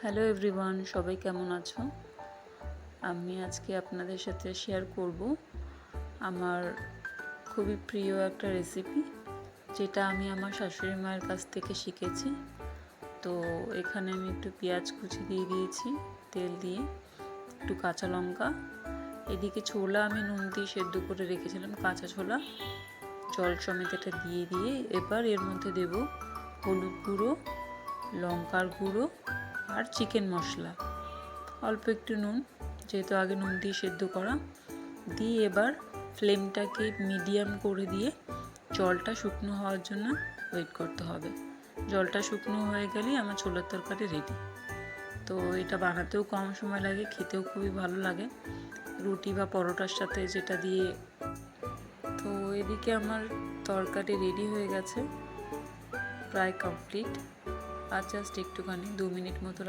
Hello everyone, সবাই কেমন আছো? আমি আজকে আপনাদের সাথে শেয়ার করব আমার খুবই প্রিয় একটা রেসিপি, যেটা আমি আমার শাশুড়ি মায়ের কাছ থেকে শিখেছি। তো এখানে আমি একটু পেঁয়াজ কুচি দিয়ে দিয়েছি, তেল দিয়ে, একটু কাঁচা লঙ্কা, এদিকে ছোলা আমি নুন দিয়ে সেদ্ধ করে রেখেছিলাম, কাঁচা ছোলা, জল সমেত এটা দিয়ে এবার এর মধ্যে দেব হলুদ গুঁড়ো, লঙ্কার গুঁড়ো আর চিকেন মশলা, অল্প একটু নুন, যেহেতু আগে নুন দিয়ে সেদ্ধ করা, দিয়ে এবার ফ্লেমটাকে মিডিয়াম করে দিয়ে জলটা শুকনো হওয়ার জন্য ওয়েট করতে হবে। জলটা শুকনো হয়ে গেলেই আমার ছোলার তরকারি রেডি। তো এটা বানাতেও কম সময় লাগে, খেতেও খুবই ভালো লাগে রুটি বা পরোটার সাথে, যেটা দিয়ে। তো এদিকে আমার তরকারি রেডি হয়ে গেছে, প্রায় কমপ্লিট। আর জাস্ট একটুখানি 2 মিনিট মতো